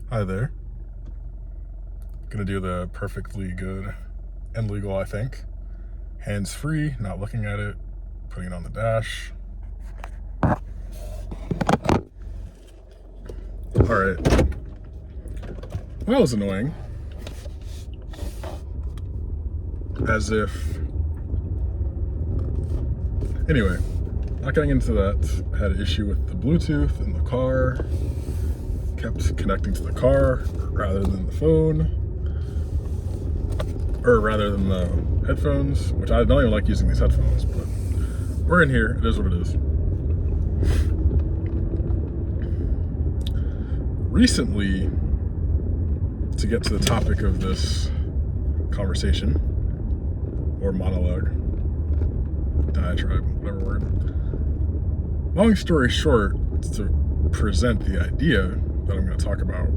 Hi there. Gonna do the perfectly good and legal, I think. Hands free, not looking at it, putting it on the dash. Alright. That was annoying. As if. Anyway, not getting into that. I had an issue with the Bluetooth in the car. Kept connecting to the car rather than the phone. Or rather than the headphones, which I don't even like using these headphones, but we're in here. It is what it is. Recently, to get to the topic of this conversation, or monologue, diatribe, whatever word. Long story short, to present the idea that I'm going to talk about,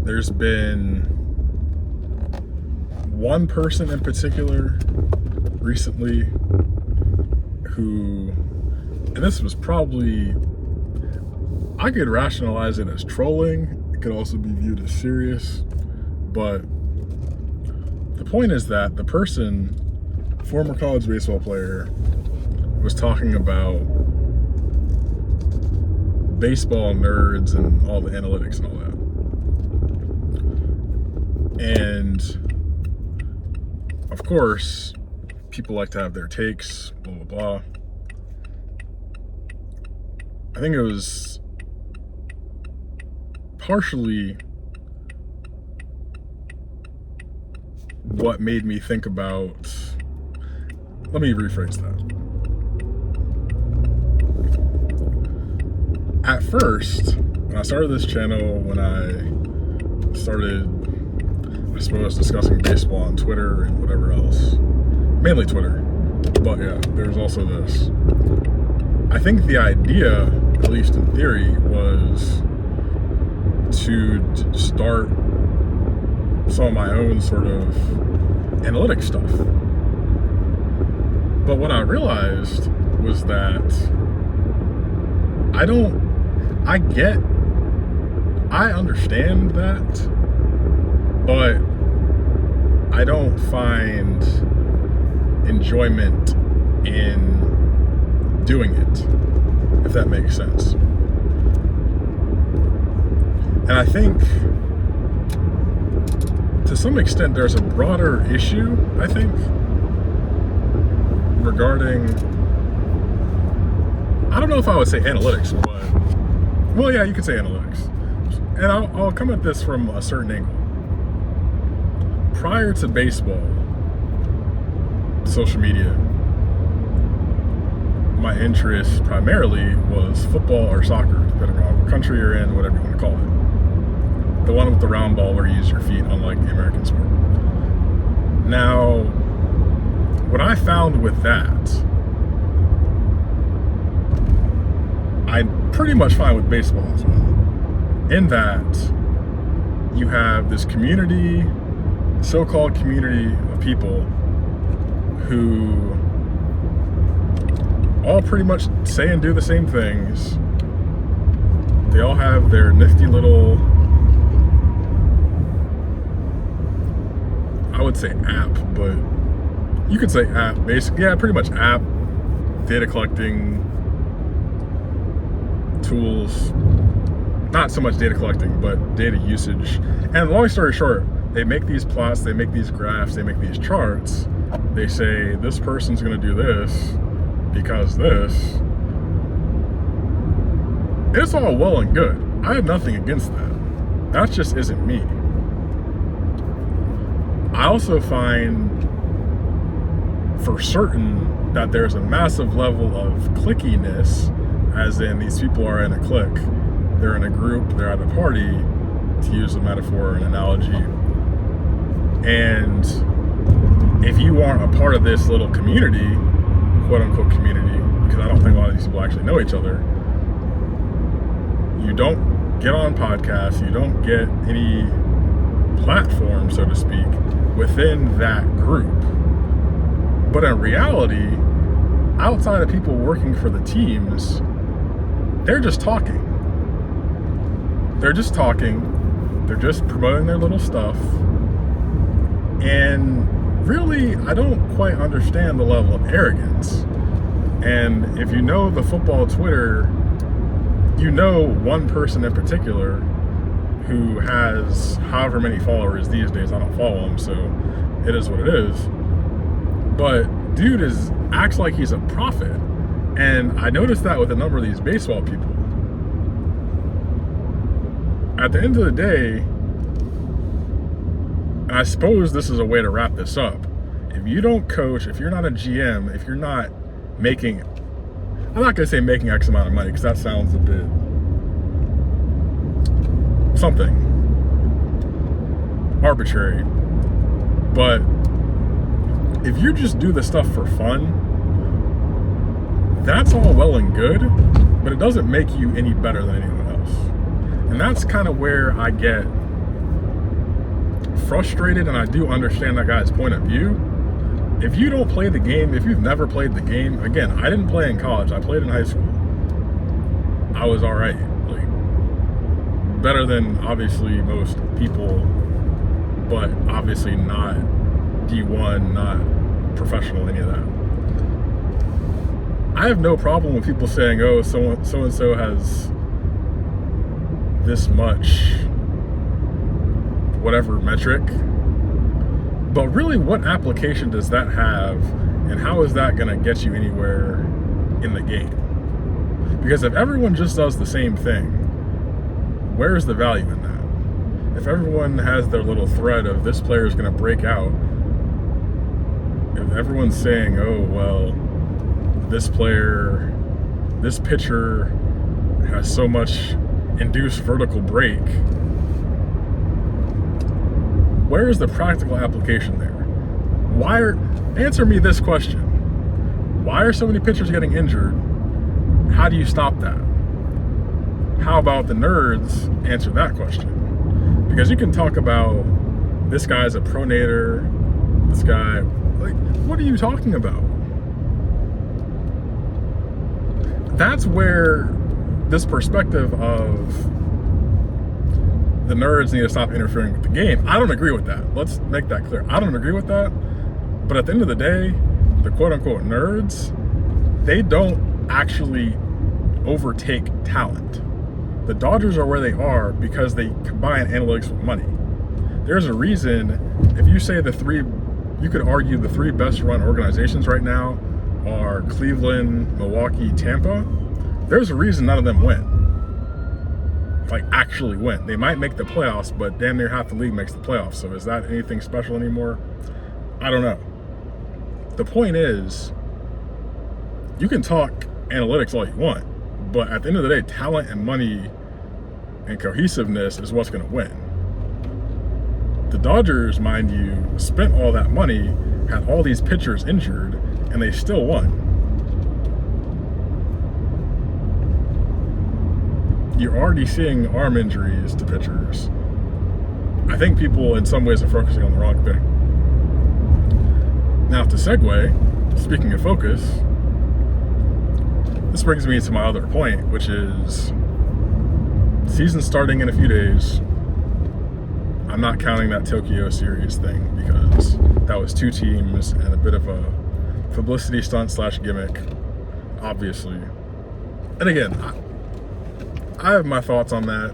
there's been one person in particular recently who, and this was probably, I could rationalize it as trolling. It could also be viewed as serious. But the point is that the person, former college baseball player, was talking about baseball nerds and all the analytics and all that. And of course, people like to have their takes, blah, blah, blah. I think it was partially what made me think about, let me rephrase that. At first, when I started this channel, when I started, I suppose, discussing baseball on Twitter and whatever else, mainly Twitter, but yeah, there's also this. I think the idea, at least in theory, was to start some of my own sort of analytic stuff. But what I realized was that I understand that, but I don't find enjoyment in doing it, if that makes sense. And I think, to some extent, there's a broader issue, I think, regarding, I don't know if I would say analytics, but, well, yeah, you could say analytics. And I'll come at this from a certain angle. Prior to baseball, social media, my interest primarily was football or soccer, depending on what country you're in, whatever you want to call it. The one with the round ball where you use your feet, unlike the American sport. Now, what I found with that, I'm pretty much fine with baseball as well. In that, you have this community, so-called community of people who all pretty much say and do the same things. They all have their nifty little, I would say app, but you could say app, basically, yeah, pretty much app, data collecting tools, not so much data collecting, but data usage. And long story short, they make these plots, they make these graphs, they make these charts. They say, this person's gonna do this because this. It's all well and good. I have nothing against that. That just isn't me. I also find for certain that there's a massive level of clickiness, as in these people are in a clique, they're in a group, they're at a party, to use a metaphor or an analogy. And if you aren't a part of this little community, quote unquote community, because I don't think a lot of these people actually know each other, you don't get on podcasts, you don't get any platform, so to speak, within that group. But in reality, outside of people working for the teams, they're just talking. They're just talking. They're just promoting their little stuff. And really, I don't quite understand the level of arrogance. And if you know the football Twitter, you know one person in particular who has however many followers these days. I don't follow him, so it is what it is. But dude acts like he's a prophet. And I noticed that with a number of these baseball people. At the end of the day, and I suppose this is a way to wrap this up, if you don't coach, if you're not a GM, if you're not making, I'm not going to say making X amount of money because that sounds a bit something arbitrary, but if you just do the stuff for fun, that's all well and good, but it doesn't make you any better than anyone else. And that's kind of where I get frustrated, and I do understand that guy's point of view. If you don't play the game, if you've never played the game, again, I didn't play in college, I played in high school. I was all right, like better than obviously most people, but obviously not D1, not professional, any of that. I have no problem with people saying, oh, so and so has this much whatever metric, but really what application does that have, and how is that going to get you anywhere in the game? Because if everyone just does the same thing, where's the value in that? If everyone has their little thread of this player is going to break out, if everyone's saying, oh, well, this player, this pitcher has so much induced vertical break, where is the practical application there? Answer me this question. Why are so many pitchers getting injured? How do you stop that? How about the nerds answer that question? Because you can talk about this guy's a pronator, this guy, like, what are you talking about? That's where this perspective of the nerds need to stop interfering with the game. I don't agree with that. Let's make that clear. I don't agree with that. But at the end of the day, the quote-unquote nerds, they don't actually overtake talent. The Dodgers are where they are because they combine analytics with money. There's a reason, if you say you could argue the three best run organizations right now are Cleveland, Milwaukee, Tampa. There's a reason none of them win. Like, actually win. They might make the playoffs, but damn near half the league makes the playoffs. So is that anything special anymore? I don't know. The point is, you can talk analytics all you want, but at the end of the day, talent and money and cohesiveness is what's going to win. The Dodgers, mind you, spent all that money, had all these pitchers injured, and they still won. You're already seeing arm injuries to pitchers. I think people in some ways are focusing on the wrong thing. Now, to segue, speaking of focus, this brings me to my other point, which is season starting in a few days. I'm not counting that Tokyo series thing because that was two teams and a bit of a publicity stunt / gimmick, obviously. And again, I have my thoughts on that.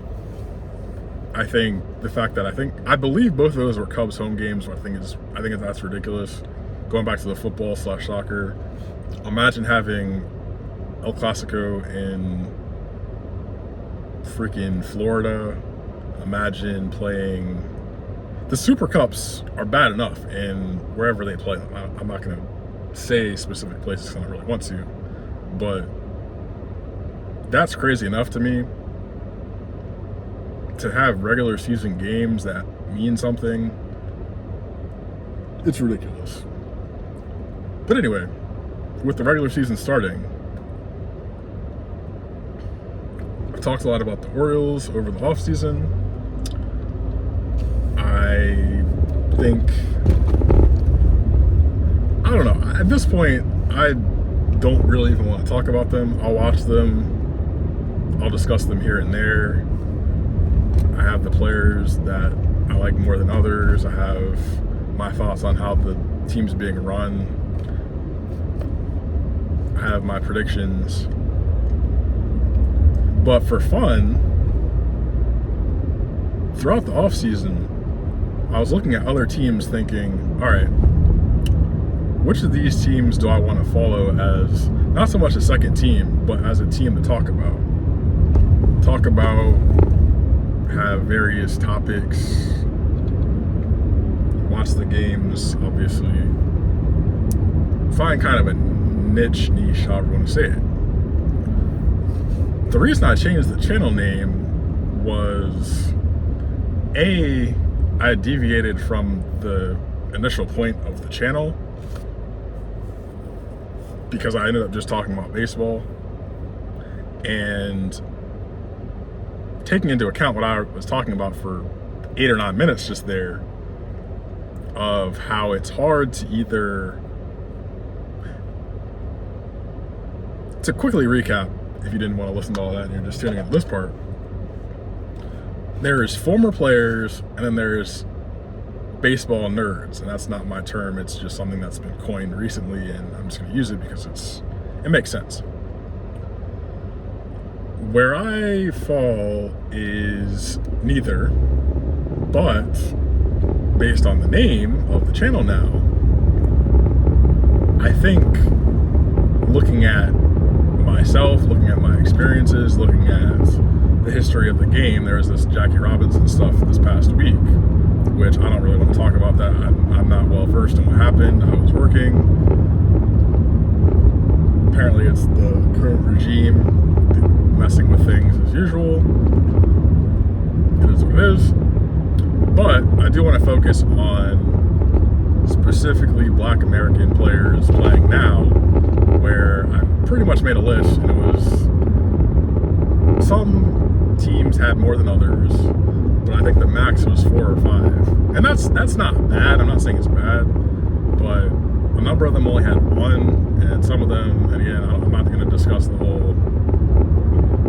I think the fact that I believe both of those were Cubs home games, I think that's ridiculous. Going back to the football / soccer, imagine having El Clasico in freaking Florida. Imagine playing the Super Cups are bad enough in wherever they play them. I'm not going to say specific places because I don't really want to, but that's crazy enough to me. To have regular season games that mean something, it's ridiculous. But anyway, with the regular season starting, I've talked a lot about the Orioles over the offseason. I don't know. At this point, I don't really even want to talk about them. I'll watch them. I'll discuss them here and there. I have the players that I like more than others. I have my thoughts on how the team's being run. I have my predictions. But for fun, throughout the offseason, I was looking at other teams thinking, all right, which of these teams do I want to follow as not so much a second team, but as a team to talk about? Have various topics, watch the games, obviously. Find kind of a niche, however you want to say it. The reason I changed the channel name was I deviated from the initial point of the channel because I ended up just talking about baseball, and taking into account what I was talking about for 8 or 9 minutes just there, of how it's hard to quickly recap, if you didn't want to listen to all that and you're just tuning into this part, there's former players and then there's baseball nerds, and that's not my term, it's just something that's been coined recently, and I'm just going to use it because it makes sense. Where I fall is neither, but based on the name of the channel now, I think looking at myself, looking at my experiences, looking at the history of the game, there was this Jackie Robinson stuff this past week, which I don't really want to talk about that. I'm not well versed in what happened. I was working. Apparently it's the current regime messing with things as usual. It is what it is. But I do want to focus on specifically Black American players playing now, where I pretty much made a list, and it was some teams had more than others, but I think the max was 4 or 5. And that's not bad. I'm not saying it's bad, but a number of them only had 1, and some of them, and again, I'm not going to discuss the whole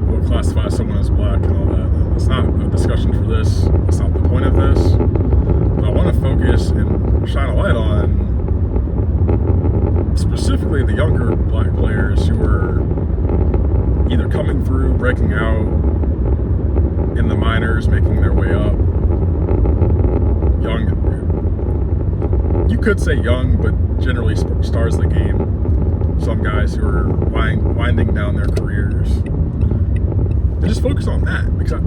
what classifies someone as black and all that. It's not a discussion for this. It's not the point of this. But I want to focus and shine a light on specifically the younger black players who were either coming through, breaking out in the minors, making their way up. Young, you could say young, but generally stars the game. Some guys who are winding down their careers. And just focus on that, because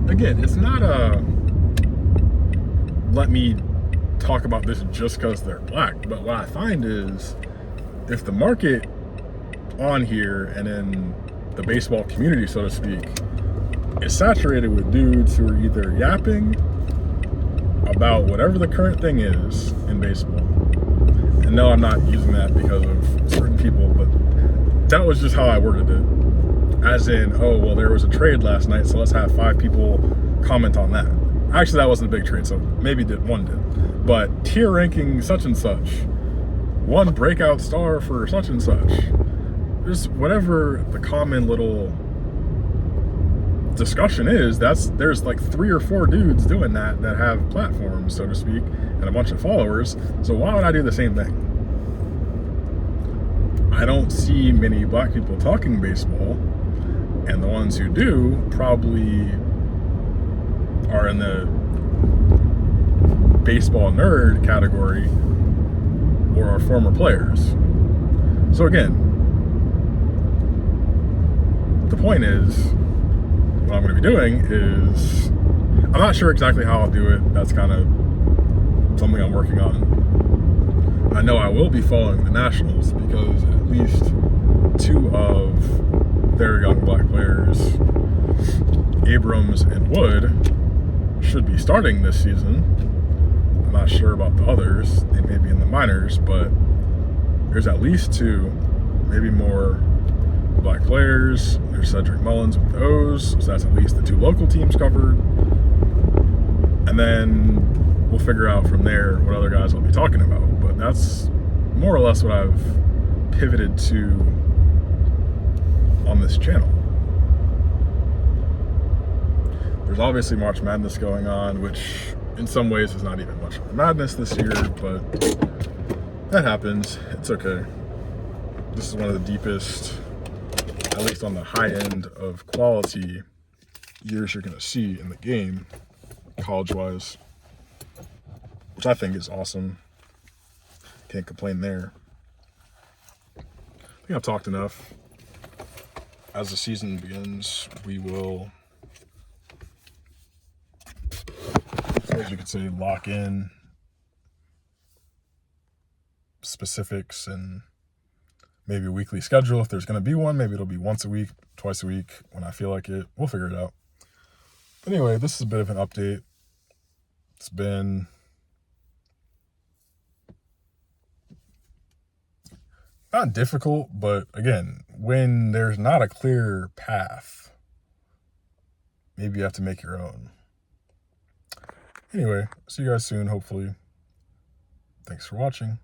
again, it's not let me talk about this just because they're black, but what I find is if the market on here and in the baseball community, so to speak, is saturated with dudes who are either yapping about whatever the current thing is in baseball, and no, I'm not using that because of certain people, but that was just how I worded it. As in, oh, well, there was a trade last night, so let's have 5 people comment on that. Actually, that wasn't a big trade, so maybe one did. But tier ranking such and such, 1 breakout star for such and such. Just whatever the common little discussion is, there's like 3 or 4 dudes doing that have platforms, so to speak, and a bunch of followers. So why would I do the same thing? I don't see many black people talking baseball. And the ones who do probably are in the baseball nerd category or are former players. So again, the point is, what I'm going to be doing is, I'm not sure exactly how I'll do it. That's kind of something I'm working on. I know I will be following the Nationals because at least 2 of their young black players, Abrams and Wood, should be starting this season. I'm not sure about the others. They may be in the minors, but there's at least 2, maybe more black players. There's Cedric Mullins with those, so that's at least the 2 local teams covered. And then we'll figure out from there what other guys I'll be talking about. But that's more or less what I've pivoted to on this channel. There's obviously March Madness going on, which in some ways is not even much of a madness this year, but that happens. It's okay. This is one of the deepest, at least on the high end of quality, years you're going to see in the game, college-wise, which I think is awesome. Can't complain there. I think I've talked enough. As the season begins, we will, as you could say, lock in specifics and maybe a weekly schedule if there's going to be one. Maybe it'll be once a week, twice a week when I feel like it. We'll figure it out. But anyway, this is a bit of an update. It's been not difficult, but again, when there's not a clear path, maybe you have to make your own. Anyway, see you guys soon, hopefully. Thanks for watching.